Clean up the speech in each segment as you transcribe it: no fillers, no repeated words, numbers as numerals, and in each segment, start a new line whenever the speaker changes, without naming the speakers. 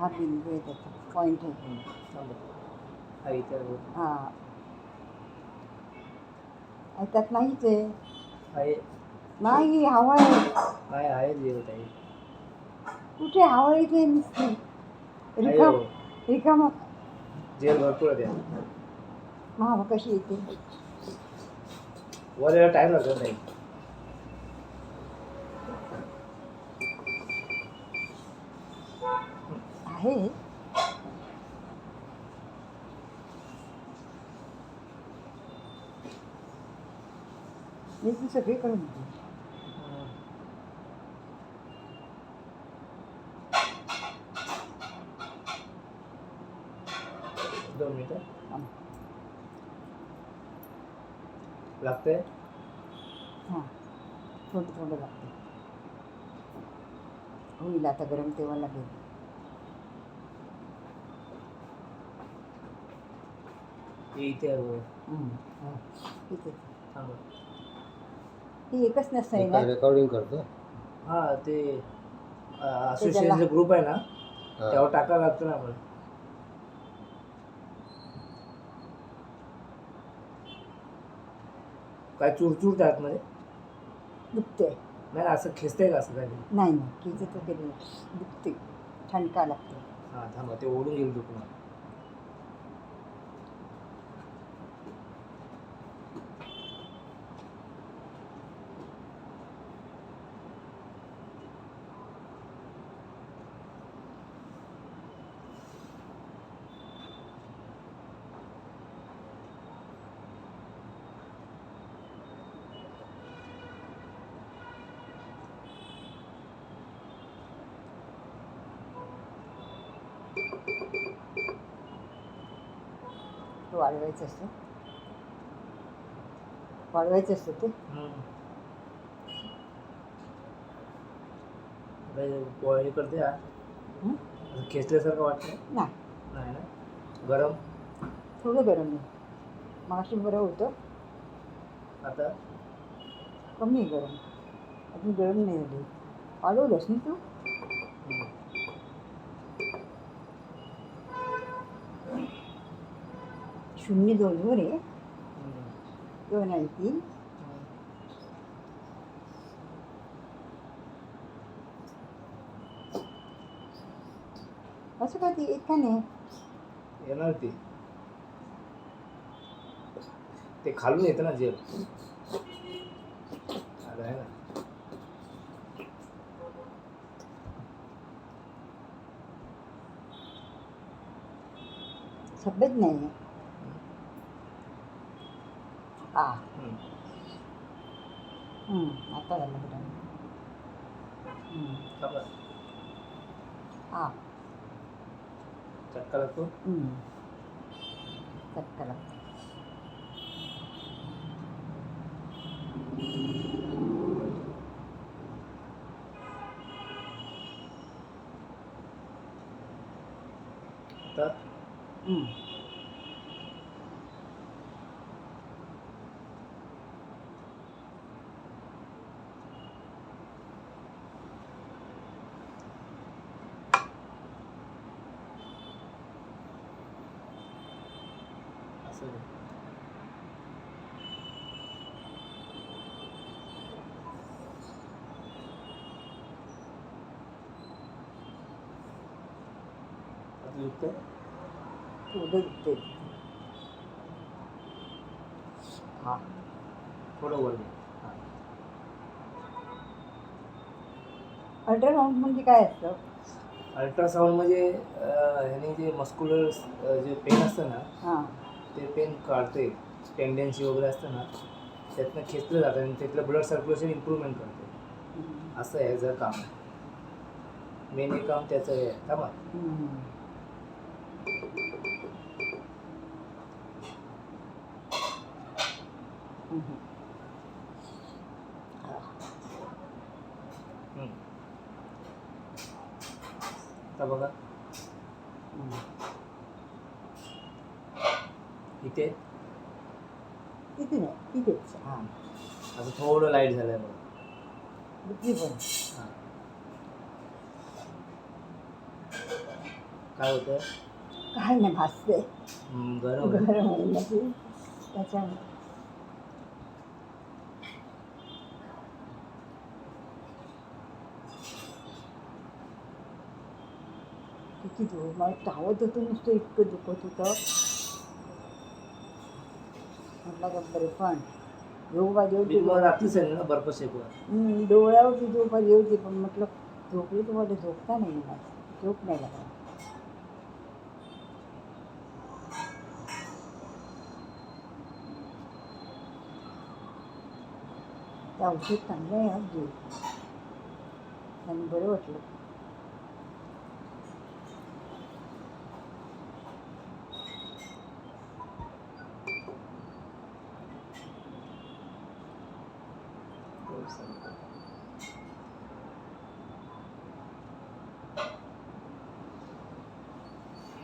हा बिंदू आहे त्याचा पॉईंट आहे.
हा इथे आहे.
हां त्यात नाहीच आहे.
आहे
नाही हवा आहे.
नाही आहे झिरो ताई.
कुठे हवा इथे नुसती
आहे
रिकाम
हो.
रिकाम.
जेल भरपूर आहे त्या.
मग हवा कशी येते?
वर यायला टाइम लागत नाही.
आहे मी ती सगळीकडे होती.
2 मिनिटं लागते.
हां थोडं थोडं लागतं. होईल आता गरम तेव्हा लागेल.
हे इथे आहे वर.
हां ठीक आहे.
थांबा.
ही एकच नसतं आहे ना.
रेकॉर्डिंग करतो.
हा ते असोसिएशनचा ग्रुप आहे ना त्यावर टाकायला लागतं ना आम्हाला. काय चुरचुरत आतमध्ये
दुखते
नाही असं खेचतंय का असं काय?
नाही नाही केजी तर केली दुखते ठणका लागते.
हां थांबा ते ओढून घेईल दुखणं.
वाढवायचं असतं. वाढवायचं असतं ते.
हे करते हा खेचल्यासारखं वाटतं
नाही
नाही ना. गरम
थोडं गरम आहे. मागाशी बरं होतं
आता
कमी आहे गरम. अजून गरम नाही झाली. वाढवलंस ना तू? 0.2 वर आहे. 2 आणि 3 असं कधी येत का नाही?
येणार ते खालून येतं ना जेल. आलं आहे ना.
तब्येत नाही आहे. हां आता झालं गरम.
थांबा.
हां
चटका लागतो.
चटका लागतो.
आता असं आता दुखतंय.
थोडं दुखते. हां
थोडं वर घे. हां
अल्ट्रासाऊंड म्हणजे काय असतं?
अल्ट्रासाऊंड म्हणजे ह्याने जे मस्क्युलर जे पेन असतं ना
हां
ते पेन काढते. टेंडन्सी वगैरे असतं ना त्यातनं खेचलं जातं आणि त्यातलं ब्लड सर्क्युलेशन इम्प्रूव्हमेंट करते. असं आहे ह्याचं काम. मेन हे काम त्याचं आहे. थांबा. आता बघा इथे
किती नाही तिथेच. हां
असं थोडं लाईट झालंय बघा.
दुखली पण.
हां काय होतं?
काय नाही भासते
गरम आहे.
गरम आहे ना ते त्याच्यामुळे. किती धुळ मला धावत होतं नुसतं इतकं दुखत होतं. म्हटलं का बरे पण योगा
मी
जेवढी
तुम्हाला रात्री सांगितलं ना बर्फ शेकवा.
डोळ्यावरती झोप आली होती पण म्हटलं झोपली तुम्हाला झोपता नाही येणार, झोप नाही लागणार. ते औषध चांगलं आहे अगदी आणि बरं वाटलं.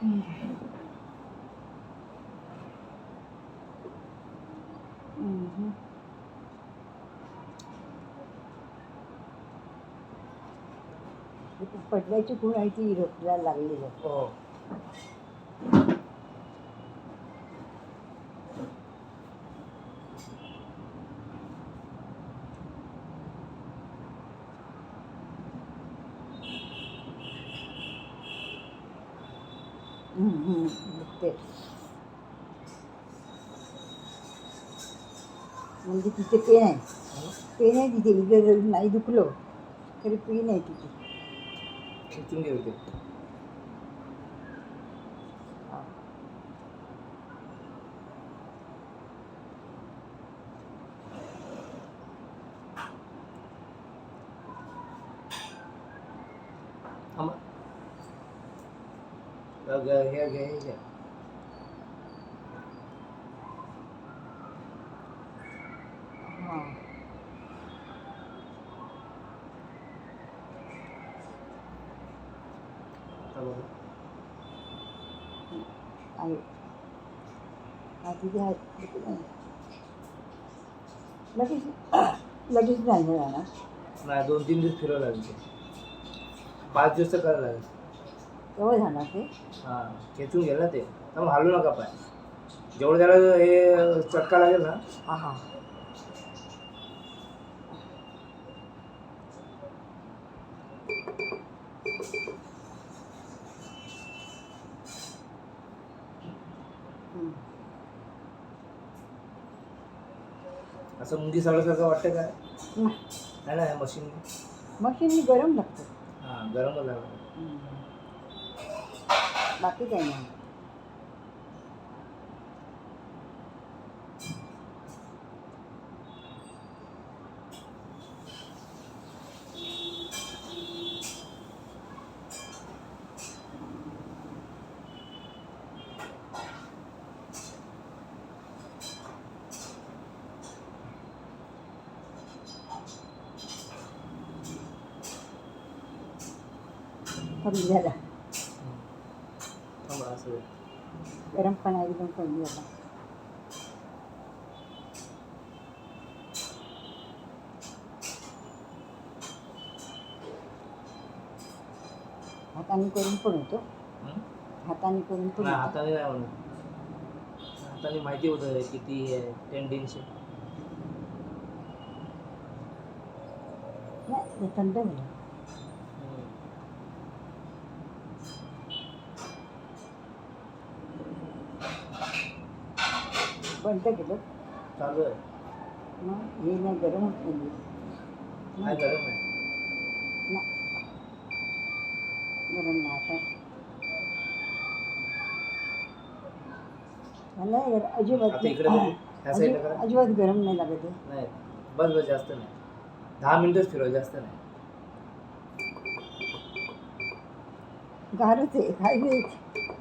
हम्म. पडल्याची खूण आहे ती रोखला लागली जाते.
हो.
दुखते म्हणजे तिथे पेन आहे, पेन आहे तिथे. इथे जर नाही दुखलो तरी पेन आहे तिथे.
खेचून घे होते. हे घ्या.
हां आहे. तिथे आहे तिथे नाही. लगेच नाही ना जाणार.
नाही 2-3 दिवस फिरावं लागेल ते. 5 दिवस तर करायला लागेल.
केव्हा जाणार ते?
हां खेचून घे ना ते. मग हलू नका पाय. जेवढं त्याला हे चटका लागेल ना.
हां हां
असं मुंगी सावल्यासारखं वाटतं काय? नाही ना मशीन.
मशीननी गरम लागतं.
हां गरमच लागलं.
बाकी काही नाही. कमी झाला
थांबा असं.
गरमपणा एकदम कमी झाला. हाताने करून पण होतो. हाताने करून पण
नाही
होतो.
हाताने नाही म्हणून. हाताने माहिती होतं किती टेंडेन्सी.
नाही ते थंड झालं. बंद केलं
चालू आहे.
मग हे नाही गरम होत नाही.
काय गरम आहे?
गरम नाही आता. मला अजिबात
आता इकडे बघू. ह्या साईडला करा.
अजिबात गरम नाही लागत आहे.
नाही बस जास्त नाही. 10 मिनिटच फिरव जास्त नाही.
गारच आहे काय नाही.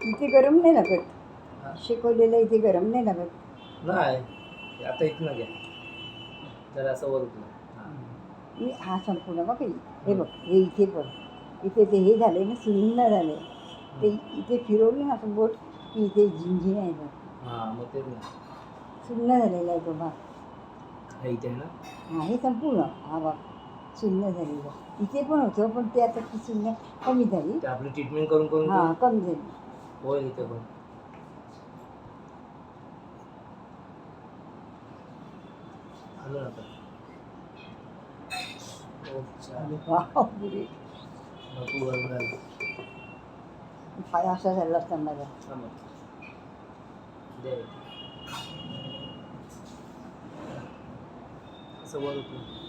इथे गरम नाही लागत. शिकवलेलं इथे गरम नाही लागत.
नाही आता इथनं घ्या. जरा असं वर उठलं.
मी हा संपूर्ण बघ हे बघ हे इथे बघ. इथे ते हे झाले ना सुन्न झाले. ते इथे फिरवलं ना असं बोट की इथे झिंझिन आहे बघ.
हां मग तेच ना.
सुन्न झालेला आहे तो भाग.
हे इथे आहे ना.
हा हे संपूर्ण हा भाग शून्य झालेलं. इथे पण होतं पण ते आता ती शून्य कमी झाली.
ते आपली ट्रीटमेंट करून करून
हां
ते
कमी झाली.
होईल इथे पण. आलो ना आता. खूप छान.
अरे बापरे.
नको गरम झालं.
पाय असा झाला असता माझा.
थांबा. दे. असं वर उठलं.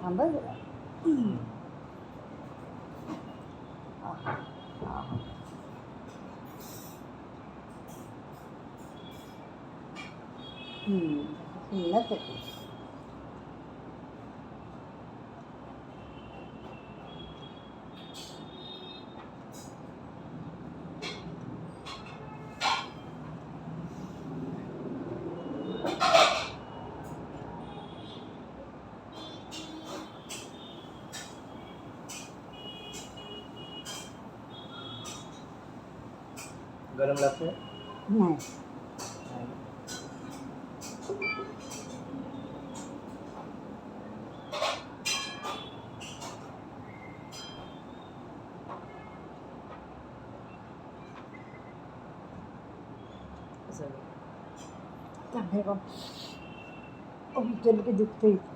थांबा जरा. आहा, आहा. सुंदरच आहे ते.
गरम लागतंय?
नाही.
असं
चांगलं बघ. उचल की दुखतं इथं.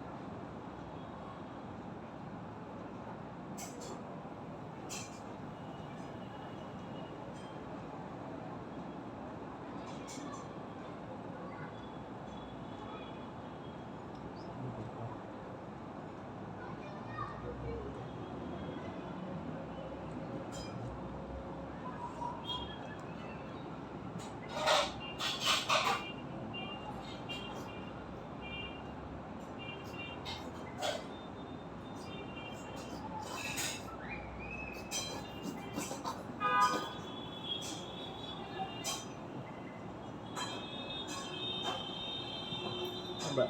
बरं.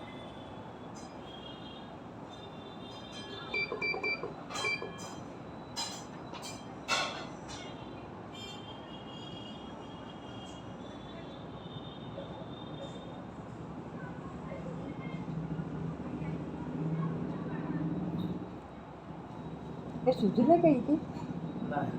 हे सुजलं का इथे?
नाही.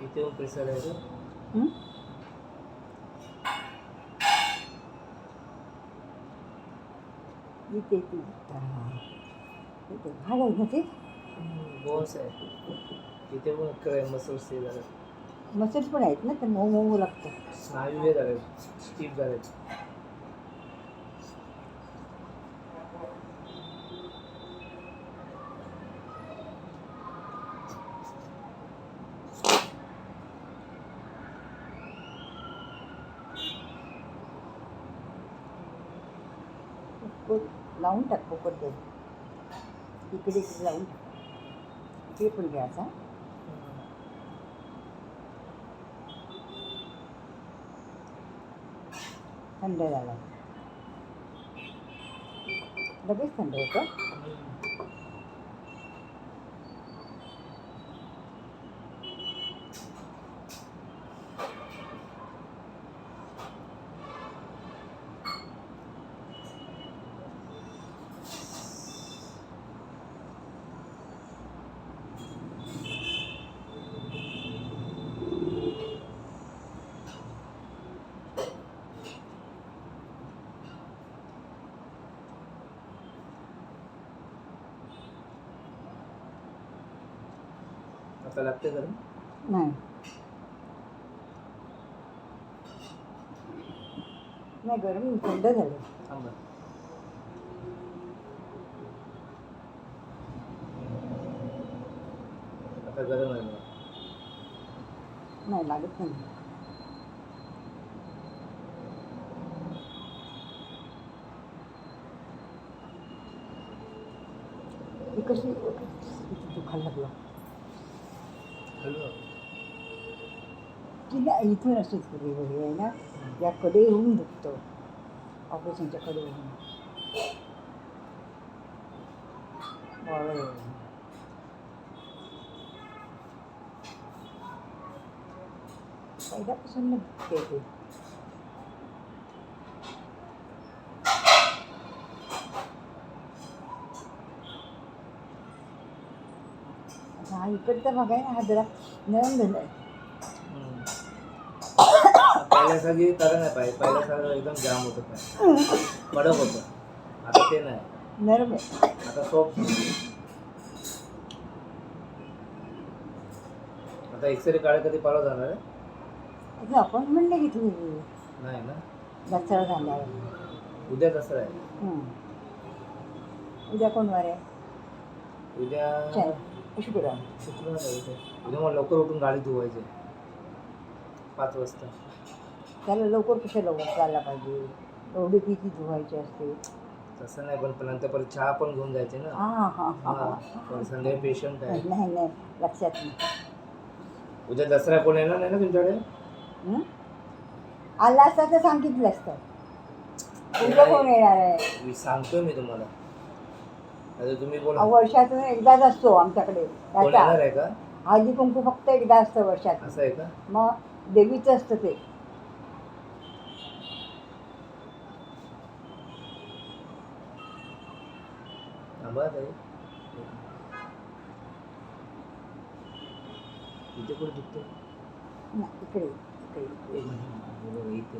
इथे येऊन प्रेशर आहे का?
हं? इथे ती इथे भाग आहे ना ते.
बोन्स आहे. तिथे पण काय मसल्स ते झाले.
मसल पण आहेत ना ते मऊ मऊ लागतं.
स्नायू हे झाले, स्टीफ झाले.
लावून टाक पोपट इकडे इकडे लावून टाक. इकडे पण घ्यायचा. थंड झाला. लगेच थंड होतं.
आता लागते गरम?
नाही नाही गरम थंड झालं.
थांबा. आता गरम आहे बघा.
नाही लागत नाही. ही कशी किती दुखायला लागलं
हॅलो.
की नाही इथून अशीच पूर्वी वगैरे आहे ना, याकडे येऊन दुखतो ऑपरेशनच्या कडे येऊन. पहिल्यापासून दुखते ते. आता हा इकडचा भाग आहे ना, हा जरा नरम झाला आहे.
पहिल्यासारखी तरा नाही पाहिजे. पहिल्यासारखं एकदम जाम होतं पाय, कडक होतं. आता ते नाही,
नरम आहे.
आता सॉफ्ट. आता एक्सरे काढ कधी परवा जाणार आहे?
आता अपॉइंटमेंट नाही घेतली
नाही ना,
दसरा झाल्यावर.
उद्या दसरा आहे.
उद्या कोण वार आहे?
उद्या
शुक्रवार.
शुक्रवार आहे. उद्या मला लवकर उठून गाडी धुवायची 5 वाजता.
त्याला लवकर कशाला उठायला पाहिजे? एवढी किती धुवायची असते?
तसं नाही, पण नंतर परत चहा पण घेऊन जायचे ना.
हां हां हां
पण संध्याकाळी पेशंट आहे.
नाही नाही, लक्षात नाही.
उद्या दसरा कोण येणार नाही ना तुमच्याकडे?
आला असता तर सांगितलं असतं. उद्या कोण येणार आहे?
मी सांगतोय मी तुम्हाला. आता तुम्ही बोला.
वर्षातून एकदाच असतो आमच्याकडे.
कोण येणार आहे का?
हळदी कुंकू फक्त एकदा असतं वर्षात.
असं आहे का?
मग देवीचं असतं ते.
थांबा ताई. इथे कुठे दुखते?
नाही, इकडे इकडे.
एक मिनिट. इथे.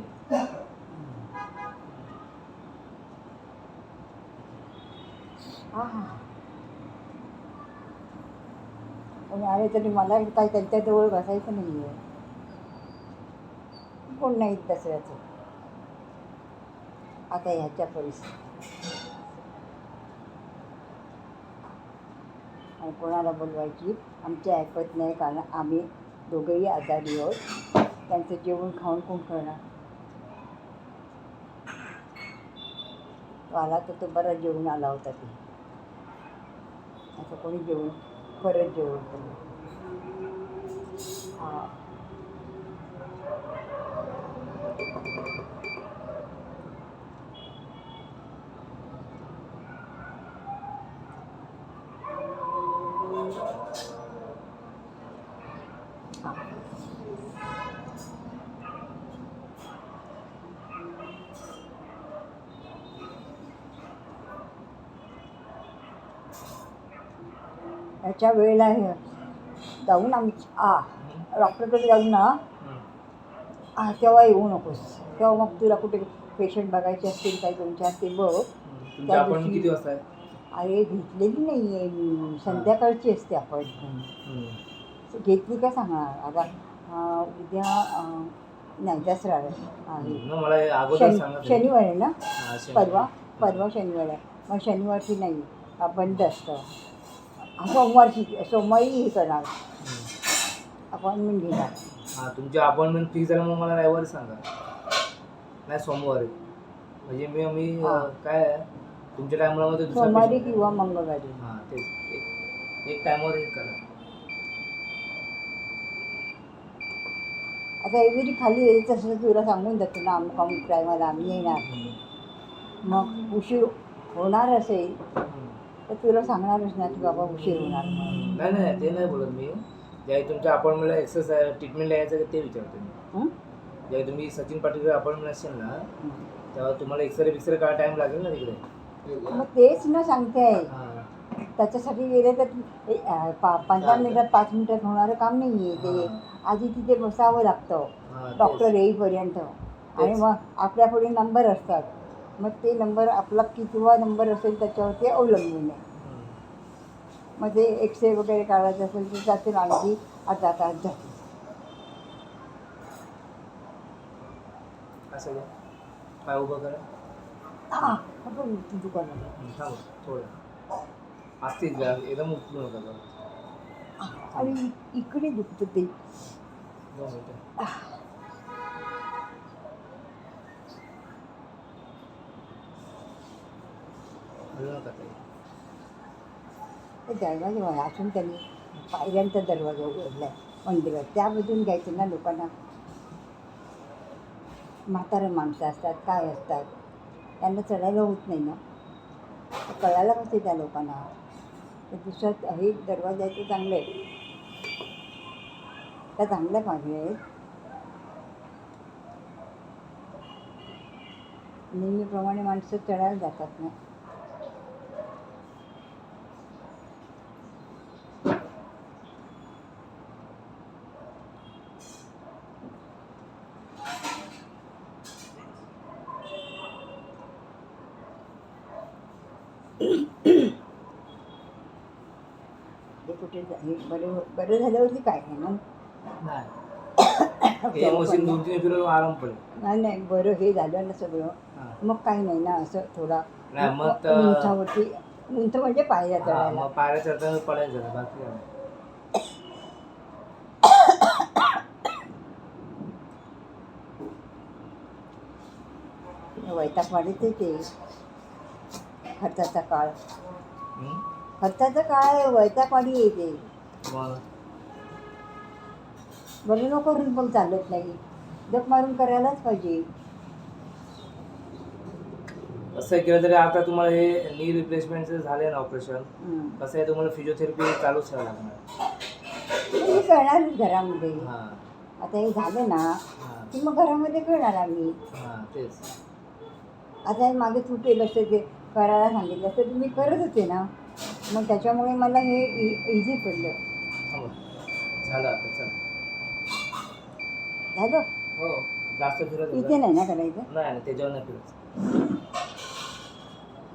हां. पण अरे तरी मला काही त्यांच्याजवळ बसायचं नाही आहे. कोण नाही दसऱ्याचं आता ह्याच्या परिस्थितीत. आणि कोणाला बोलवायची आमची ऐकत नाही, कारण आम्ही दोघंही आजारी आहोत. त्यांचं जेवण खाऊन कोण करणार? तो आला तर तो बराच जेवून आला होता. ते असं कोणी जेवण परत जेवण केलं. हां. ह्याच्या वेळेला हे जाऊन डॉक्टरकडे जाऊन ना, तेव्हा येऊ नकोस. तेव्हा मग तुला कुठे पेशंट बघायचे असतील काही 2-4 ते बघ.
तुमची अपॉइंटमेंट किती वाजता आहे?
अरे घेतलेली नाही आहे मी, संध्याकाळची असते अपॉइंटमेंट. घेतली का सांगणार आता? उद्या नाही, दसरा आहे.
मला अगोदर सांगा.
शनिवार आहे ना? परवा शनिवार आहे. मग शनिवारची नाही, बंद असतं. सोमवारी हे करणार, अपॉइंटमेंट घेणार.
हां, तुमची अपॉइंटमेंट फिक्स झालं मग मला रविवारी सांगा. नाही, सोमवारी. म्हणजे मी काय आहे तुमच्या टायमाला मध्ये
सोमवारी किंवा मंगळवारी.
हां, तेच एक टायमावर हे करा.
आता एवढी खाली यायचं असं तुला सांगून जातो ना, अमुक टायमाला आम्ही येणार. मग उशीर होणार असेल तर तुला सांगणारच ना की बाबा उशीर होणार.
नाही ते नाही बोलत मी. ज्यावेळी तुमच्या अपॉइंटमेंटला एक्सरसाइज ट्रीटमेंटला यायचं ते विचारतो मी. ज्यावेळी तुम्ही सचिन पाटीलकडे अपॉइंटमेंट असेल ना, तेव्हा तुम्हाला एक्सरे काय टाईम लागेल ना तिकडे.
मग तेच ना सांगते. त्याच्यासाठी गेले तर 15 मिनिटात 5 मिनिटात होणारं काम नाही आहे ते. आधी तिथे बसावं लागतं डॉक्टर येईपर्यंत. आणि मग आपल्याकडे नंबर असतात. मग ते नंबर आपला कितवा नंबर असेल त्याच्यावरती अवलंबून आहे. मग ते एक्सरे वगैरे काढायचं असेल तर जातील आणखी अर्धा तास जातील.
असं का? पाय उभं करा.
आपण दुकानाला
थांबा थोडं. असतील एकदम उचलू नका.
आणि इकडे दुखतं ते.
2 मिनिटं. हलू नका ताई.
ते दरवाजा असून त्यांनी पायऱ्यांचा दरवाजा उघडलाय मंदिरात, त्यामधून घ्यायचं ना लोकांना. म्हातारं माणसं असतात, काय असतात, त्यांना चढायला होत नाही ना, कळायला कसं त्या लोकांना. तर दुसरा हे दरवाजा आहे ते चांगलं आहे, त्या चांगल्या पाहिजे आहेत. नेहमीप्रमाणे माणसं चढायला जातात ना. ते कुठे हे बरं बरं झाल्यावरती काय नाही ना.
नाही हे मशीन 2-3 किलो आराम पडेल.
नाही नाही, बरं हे झालं ना सगळं,
हां.
मग काही नाही ना. असं थोडा
नाही मग तर
उंचावरती, उंच म्हणजे पायऱ्या
हां,
चढायला.
मग पायऱ्या चढताना पडायचं नाही, बाकी काय नाही.
वैतागवाडीचे ते खर्चाचा काळ,
हं?
खर्चाचा काळ आहे, वैतागवाडी येते.
मग
बरं नको करून पण चालत नाही, जप मारून करायलाच पाहिजे.
असं केलं तरी आता तुम्हाला हे नी रिप्लेसमेंटचं झालं ना ऑपरेशन, कसं आहे तुम्हाला फिजिओथेरपी चालूच ठेवावं लागणार.
मी करणारच घरामध्ये.
हां
आता हे झालं ना
हां
की मग घरामध्ये करणार आम्ही.
हां तेच.
आता हे मागे तू केलं असतं, ते करायला सांगितलं असतं, तुम्ही करत होते ना, मग त्याच्यामुळे मला हे इझी पडलं.
हो झालं आता चल.
झालं
हो जास्त फिरत
इथे नाही ना करायचं.
नाही त्याच्यावर नाही फिरत.